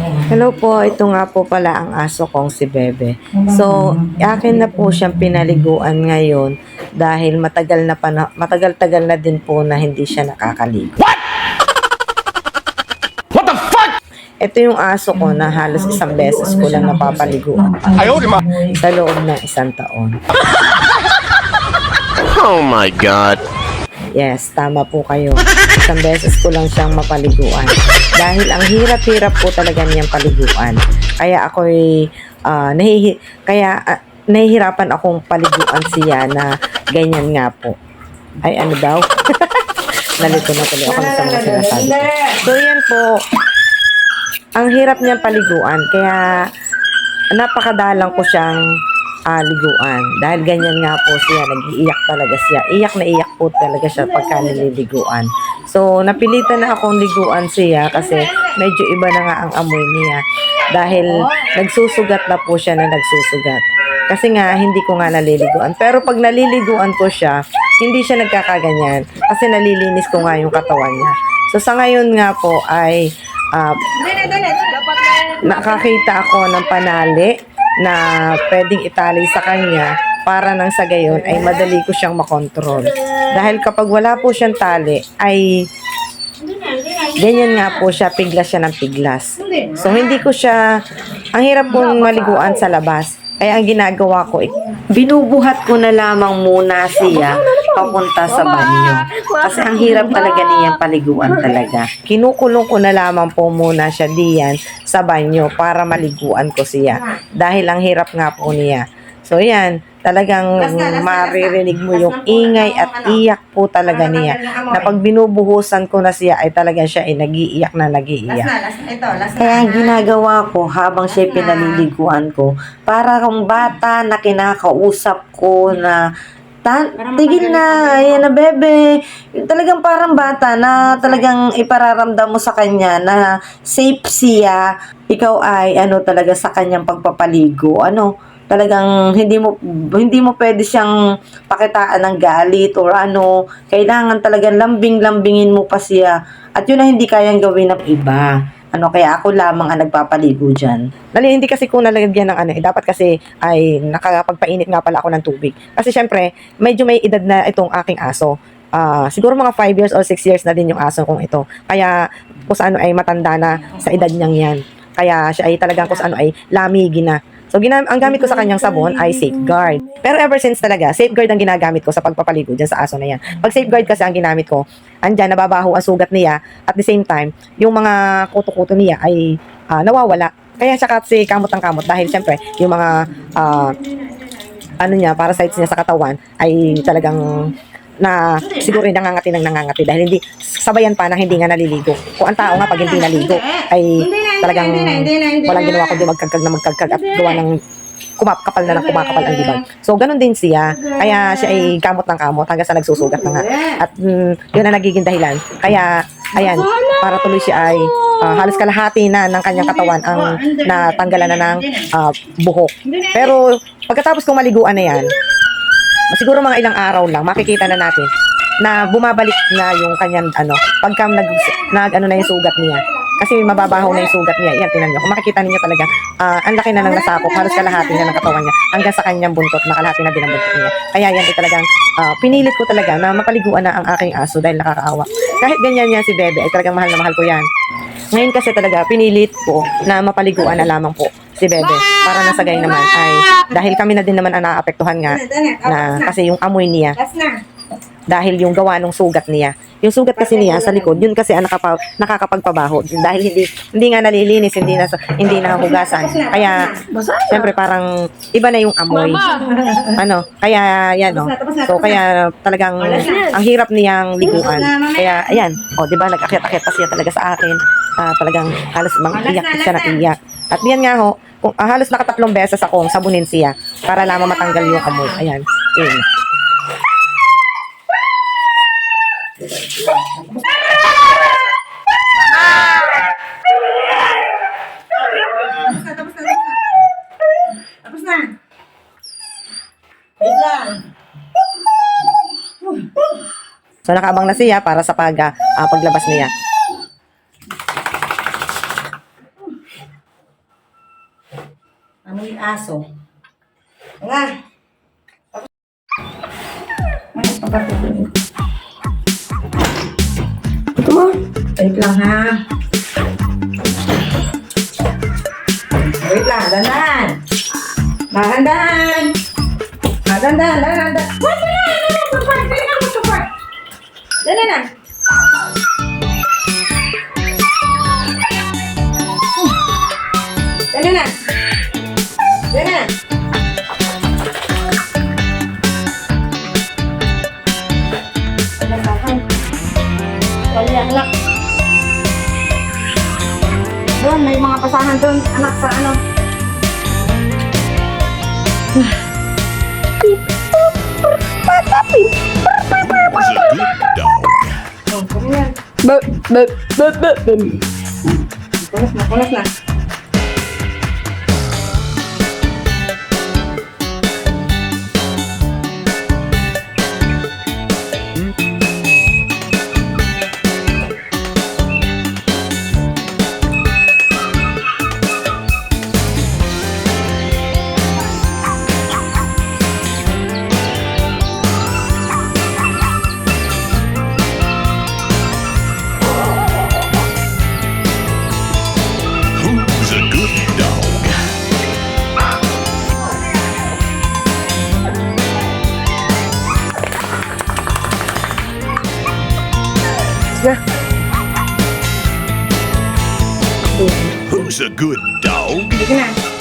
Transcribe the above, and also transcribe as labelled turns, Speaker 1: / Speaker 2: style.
Speaker 1: Hello po, ito nga po pala ang aso kong si Bebe. So, akin na po siyang pinaliguan ngayon dahil matagal-tagal na din po na hindi siya nakakaligo.
Speaker 2: What the fuck?
Speaker 1: Ito yung aso ko na halos isang beses ko lang napapaliguan
Speaker 2: Ayaw, di ma.
Speaker 1: sa loob ng isang taon.
Speaker 2: Oh my God.
Speaker 1: Yes, tama po kayo. Isang beses ko lang siyang mapaliguan. Dahil ang hirap-hirap po talaga niyang paliguan. Kaya ako'y nahihirapan akong paliguan siya na ganyan nga po. Ay, ano daw? Nalito na tuloy ako sa mga sinasabi ko. So, yan po. Ang hirap niyang paliguan. Kaya, napakadalang ko siyang liguan. Dahil ganyan nga po siya, nag-iiyak talaga siya. Iyak na iyak po talaga siya pagka nililiguan. So, napilitan na akong liguan siya kasi medyo iba na nga ang amoy niya. Dahil nagsusugat na po siya na nagsusugat. Kasi nga, hindi ko nga naliliguan. Pero pag naliliguan ko siya, hindi siya nagkakaganyan. Kasi nalilinis ko nga yung katawan niya. So, sa ngayon nga po ay nakakita ako ng panali na pwedeng itali sa kanya para nang sa gayon ay madali ko siyang makontrol. Dahil kapag wala po siyang tali ay ganyan nga po siya, piglas siya ng piglas. So hindi ko siya, ang hirap pong maliguan sa labas. Kaya ang ginagawa ko, binubuhat ko na lamang muna siya papunta sa banyo. Kasi ang hirap talaga niyang paliguan talaga. Kinukulong ko na lamang po muna siya diyan sa banyo para maliguan ko siya. Dahil ang hirap nga po niya. So yan, talagang maririnig mo yung ingay at iyak po talaga niya. Na pag binubuhusan ko na siya ay talaga siya ay nag-iiyak na nag-iiyak. Kaya ang ginagawa ko habang siya pinaliliguan ko, para kung bata na kinakausap ko na tigil na, ayan na bebe. Talagang parang bata na talagang ipararamdam mo sa kanya na safe siya. Ikaw ay talaga sa kanyang pagpapaligo. Talagang hindi mo pwede siyang pakitaan ng galit or kailangan talagang lambing-lambingin mo pa siya. At yun na hindi kayang gawin ng iba. Kaya ako lamang ang nagpapaligo dyan. Hindi kasi ko nalagyan ng dapat kasi ay nakapagpainit nga pala ako ng tubig. Kasi syempre, medyo may edad na itong aking aso. Siguro mga 5 years or 6 years na din yung aso kong ito. Kaya kung sa ay matanda na sa edad niyang yan. Kaya siya ay talagang kung sa ay lamigi na. So, ang gamit ko sa kanyang sabon ay Safeguard. Pero ever since talaga, Safeguard ang ginagamit ko sa pagpapaligo dyan sa aso na yan. Pag Safeguard kasi ang ginamit ko, andyan, nababaho ang sugat niya. At the same time, yung mga kuto-kuto niya ay nawawala. Kaya siya kasi kamot ng kamot dahil syempre, yung mga parasites niya sa katawan ay talagang siguro nangangati dahil hindi sabayan pa na hindi nga naliligo. Kung ang tao nga pag hindi naligo ay talagang walang ginawa kundi magkagkag at gawa ng kumakapal ang libag. So ganun din siya. Kaya siya ay kamot ng kamot hanggang sa nagsusugat na nga. At yun ang nagiging dahilan. Kaya ayan, para tuloy siya ay halos kalahati na ng kanyang katawan ang natanggalan na ng buhok. Pero pagkatapos kong maliguan na yan, siguro mga ilang araw lang, makikita na natin na bumabalik na yung kanyang pagka na yung sugat niya. Kasi mababaho na yung sugat niya. Yan, tingnan nyo. Kung makikita niyo talaga, ang laki na ng nasakop, halos kalahati na ng katawan niya, hanggang sa kanyang buntot, nakalahati na din ang buntot niya. Kaya yan, talagang pinilit ko talaga na mapaliguan na ang aking aso dahil nakakaawa. Kahit ganyan yan si Bebe, ay talagang mahal na mahal ko yan. Ngayon kasi talaga, pinilit ko na mapaliguan na lamang po si Bebe. Para nasagay naman ay, dahil kami na din naman ang naapektuhan nga, na kasi yung amoy niya, dahil yung gawa ng sugat niya. Yung sugat kasi niya sa likod, yun kasi ang nakakapagpabaho. Dahil hindi nga nalilinis, hindi nahugasan. Kaya, siyempre parang iba na yung amoy. Kaya yan, So, kaya talagang ang hirap niyang liguan. Kaya, ayan. Di ba, nag-akyat-akyat pa siya talaga sa akin. Talagang halos iyak siya na iyak. At yan nga halos nakatatlong beses akong sabunin siya para lamang matanggal yung amoy. Ayan. Yun.
Speaker 3: Tapos na. Wait lang.
Speaker 1: So nakaabang na siya para sa paglabas niya.
Speaker 3: Ang aso. Nga. Ay, pagkakit. Ito mo. Wait lang ha. Wait lang, dandan. Dahan-dahan. Dahan-dahan, dahan-dahan. Wait na! Dali na, mag-support. Dali na. Dali na. Dali na. Dahan-dahan. Wala, anak. Doon, may mga pasahan doon, anak, sa ano. Oh, kami yan. Kulas na.
Speaker 2: Who's a good dog? Who's a good dog?
Speaker 3: Sige na.